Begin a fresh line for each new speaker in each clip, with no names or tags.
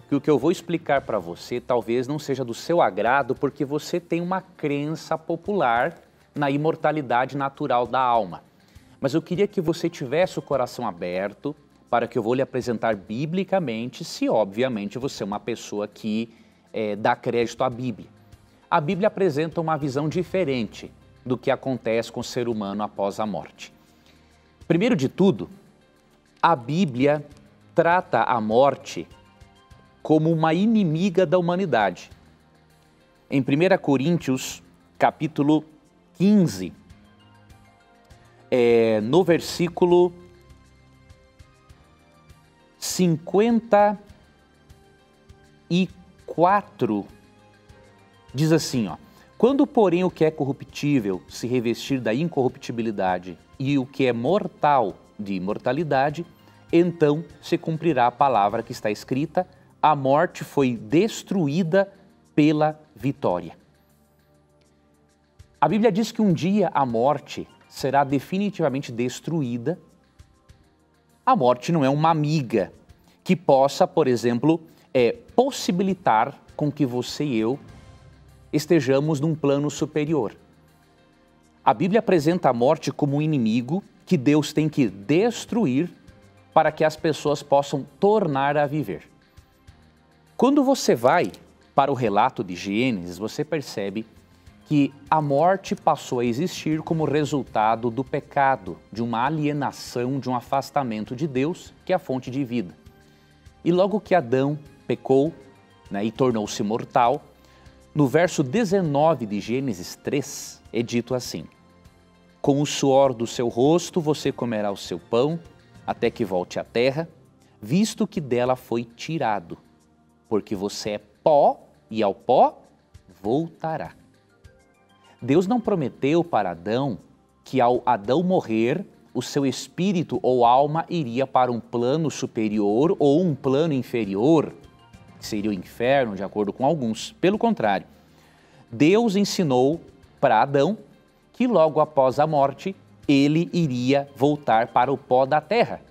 que o que eu vou explicar para você talvez não seja do seu agrado, porque você tem uma crença popular na imortalidade natural da alma. Mas eu queria que você tivesse o coração aberto para que eu vou lhe apresentar biblicamente, se obviamente você é uma pessoa que dá crédito à Bíblia. A Bíblia apresenta uma visão diferente do que acontece com o ser humano após a morte. Primeiro de tudo, a Bíblia trata a morte como uma inimiga da humanidade. Em 1 Coríntios, capítulo 15, no versículo 54, diz assim, quando, porém, o que é corruptível se revestir da incorruptibilidade e o que é mortal de imortalidade, então se cumprirá a palavra que está escrita, a morte foi destruída pela vitória. A Bíblia diz que um dia a morte será definitivamente destruída. A morte não é uma amiga que possa, por exemplo, possibilitar com que você e eu estejamos num plano superior. A Bíblia apresenta a morte como um inimigo que Deus tem que destruir para que as pessoas possam tornar a viver. Quando você vai para o relato de Gênesis, você percebe que a morte passou a existir como resultado do pecado, de uma alienação, de um afastamento de Deus, que é a fonte de vida. E logo que Adão pecou, e tornou-se mortal, no verso 19 de Gênesis 3, é dito assim: com o suor do seu rosto você comerá o seu pão, até que volte à terra, visto que dela foi tirado, porque você é pó e ao pó voltará. Deus não prometeu para Adão que ao Adão morrer, o seu espírito ou alma iria para um plano superior ou um plano inferior, que seria o inferno, de acordo com alguns. Pelo contrário, Deus ensinou para Adão que logo após a morte, ele iria voltar para o pó da terra,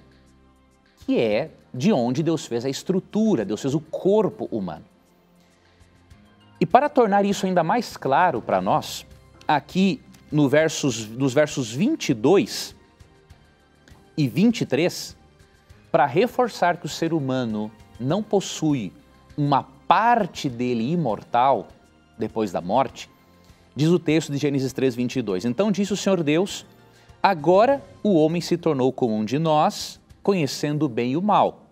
que é de onde Deus fez a estrutura, Deus fez o corpo humano. E para tornar isso ainda mais claro para nós, aqui nos versos 22 e 23, para reforçar que o ser humano não possui uma parte dele imortal depois da morte, diz o texto de Gênesis 3, 22. Então disse o Senhor Deus, agora o homem se tornou como um de nós, conhecendo o bem e o mal.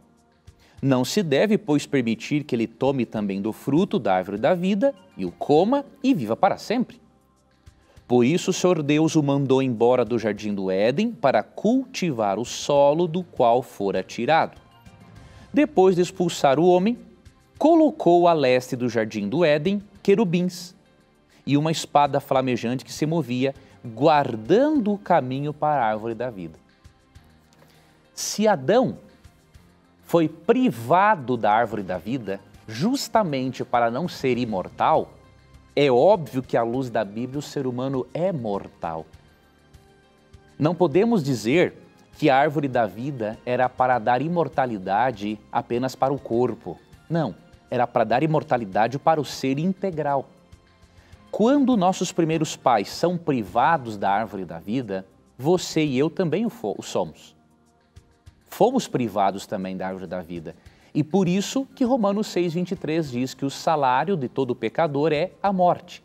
Não se deve, pois, permitir que ele tome também do fruto da árvore da vida e o coma e viva para sempre. Por isso o Senhor Deus o mandou embora do jardim do Éden para cultivar o solo do qual fora tirado. Depois de expulsar o homem, colocou a leste do jardim do Éden querubins e uma espada flamejante que se movia, guardando o caminho para a árvore da vida. Se Adão foi privado da árvore da vida justamente para não ser imortal, é óbvio que à luz da Bíblia o ser humano é mortal. Não podemos dizer que a árvore da vida era para dar imortalidade apenas para o corpo. Não, era para dar imortalidade para o ser integral. Quando nossos primeiros pais são privados da árvore da vida, você e eu também o somos. Fomos privados também da árvore da vida. E por isso que Romanos 6,23 diz que o salário de todo pecador é a morte,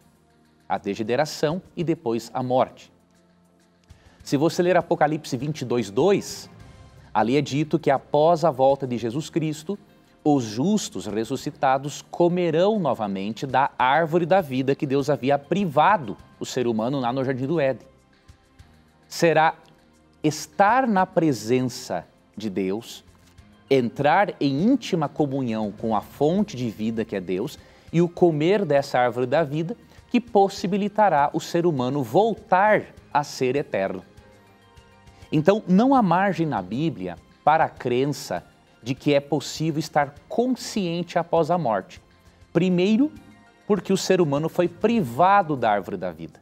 a degeneração e depois a morte. Se você ler Apocalipse 22:2, ali é dito que após a volta de Jesus Cristo, os justos ressuscitados comerão novamente da árvore da vida que Deus havia privado o ser humano lá no Jardim do Éden. Será estar na presença de Deus, entrar em íntima comunhão com a fonte de vida que é Deus e o comer dessa árvore da vida que possibilitará o ser humano voltar a ser eterno. Então, não há margem na Bíblia para a crença de que é possível estar consciente após a morte. Primeiro, porque o ser humano foi privado da árvore da vida.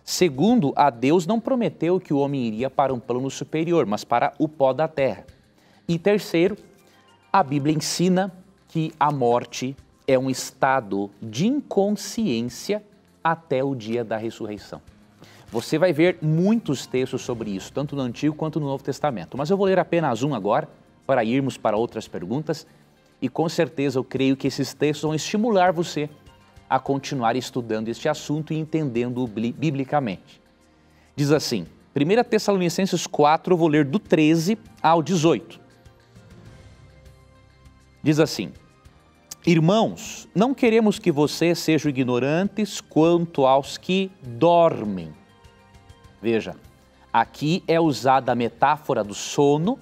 Segundo, a Deus não prometeu que o homem iria para um plano superior, mas para o pó da terra. E terceiro, a Bíblia ensina que a morte é um estado de inconsciência até o dia da ressurreição. Você vai ver muitos textos sobre isso, tanto no Antigo quanto no Novo Testamento. Mas eu vou ler apenas um agora, para irmos para outras perguntas. E com certeza eu creio que esses textos vão estimular você a continuar estudando este assunto e entendendo-o biblicamente. Diz assim, 1 Tessalonicenses 4, eu vou ler do 13 ao 18. Diz assim, irmãos, não queremos que vocês sejam ignorantes quanto aos que dormem. Veja, aqui é usada a metáfora do sono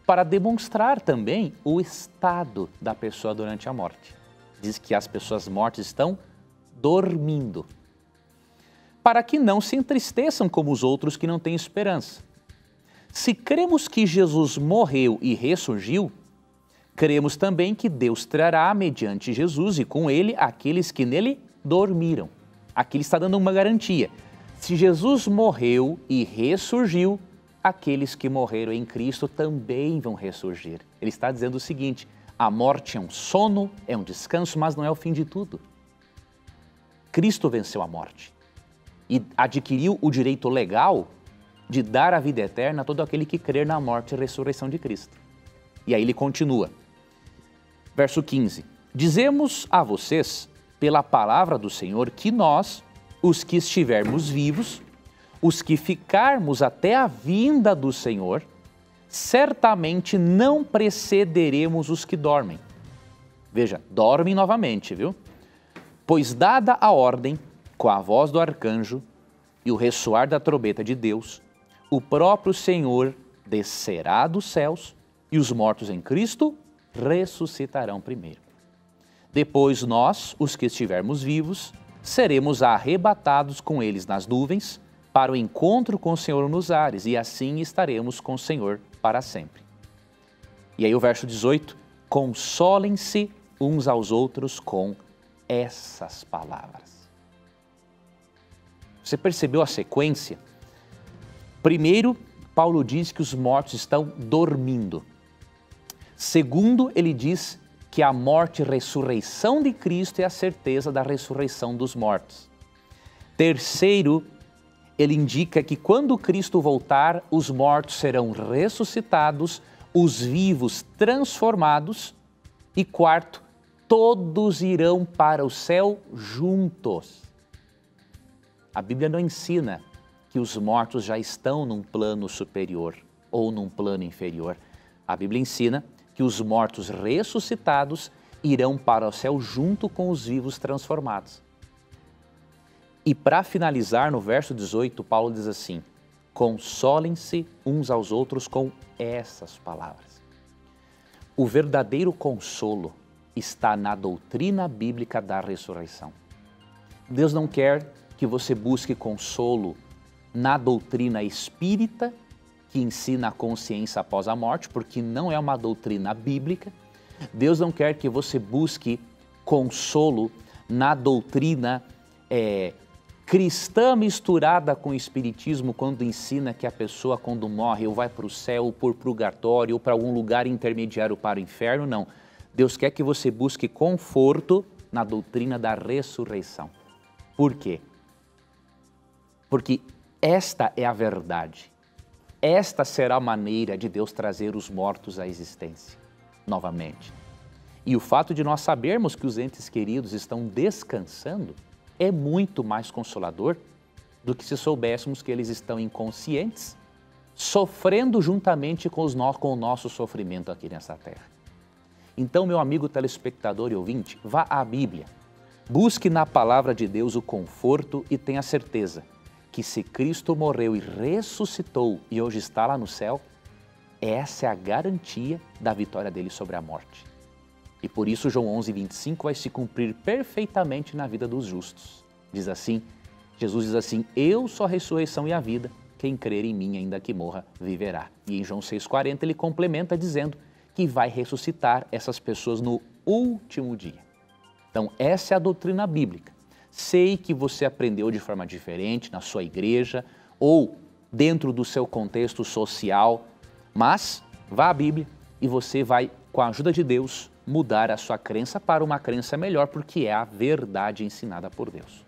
para demonstrar também o estado da pessoa durante a morte. Diz que as pessoas mortas estão dormindo. Para que não se entristeçam como os outros que não têm esperança. Se cremos que Jesus morreu e ressurgiu, cremos também que Deus trará mediante Jesus e com ele aqueles que nele dormiram. Aqui ele está dando uma garantia. Se Jesus morreu e ressurgiu, aqueles que morreram em Cristo também vão ressurgir. Ele está dizendo o seguinte, a morte é um sono, é um descanso, mas não é o fim de tudo. Cristo venceu a morte e adquiriu o direito legal de dar a vida eterna a todo aquele que crer na morte e ressurreição de Cristo. E aí ele continua. Verso 15. Dizemos a vocês, pela palavra do Senhor, que nós, os que estivermos vivos, os que ficarmos até a vinda do Senhor, certamente não precederemos os que dormem. Veja, dormem novamente, viu? Pois dada a ordem, com a voz do arcanjo e o ressoar da trombeta de Deus, o próprio Senhor descerá dos céus e os mortos em Cristo ressuscitarão primeiro. Depois nós, os que estivermos vivos, seremos arrebatados com eles nas nuvens para o encontro com o Senhor nos ares e assim estaremos com o Senhor para sempre. E aí o verso 18, consolem-se uns aos outros com essas palavras. Você percebeu a sequência? Primeiro, Paulo diz que os mortos estão dormindo. Segundo, ele diz que a morte e ressurreição de Cristo é a certeza da ressurreição dos mortos. Terceiro, ele indica que quando Cristo voltar, os mortos serão ressuscitados, os vivos transformados. E quarto, todos irão para o céu juntos. A Bíblia não ensina que os mortos já estão num plano superior ou num plano inferior. A Bíblia ensina que os mortos ressuscitados irão para o céu junto com os vivos transformados. E para finalizar, no verso 18, Paulo diz assim, consolem-se uns aos outros com essas palavras. O verdadeiro consolo está na doutrina bíblica da ressurreição. Deus não quer que você busque consolo na doutrina espírita, que ensina a consciência após a morte, porque não é uma doutrina bíblica. Deus não quer que você busque consolo na doutrina cristã misturada com o espiritismo, quando ensina que a pessoa, quando morre, ou vai para o céu, ou para o purgatório, ou para algum lugar intermediário para o inferno. Não. Deus quer que você busque conforto na doutrina da ressurreição. Por quê? Porque esta é a verdade. Esta será a maneira de Deus trazer os mortos à existência novamente. E o fato de nós sabermos que os entes queridos estão descansando é muito mais consolador do que se soubéssemos que eles estão inconscientes, sofrendo juntamente com o nosso sofrimento aqui nessa terra. Então, meu amigo telespectador e ouvinte, vá à Bíblia, busque na palavra de Deus o conforto e tenha certeza que se Cristo morreu e ressuscitou e hoje está lá no céu, essa é a garantia da vitória dele sobre a morte. E por isso João 11:25 vai se cumprir perfeitamente na vida dos justos. Diz assim, Jesus diz assim, eu sou a ressurreição e a vida, quem crer em mim ainda que morra, viverá. E em João 6:40 ele complementa dizendo que vai ressuscitar essas pessoas no último dia. Então essa é a doutrina bíblica. Sei que você aprendeu de forma diferente na sua igreja ou dentro do seu contexto social, mas vá à Bíblia e você vai, com a ajuda de Deus, mudar a sua crença para uma crença melhor, porque é a verdade ensinada por Deus.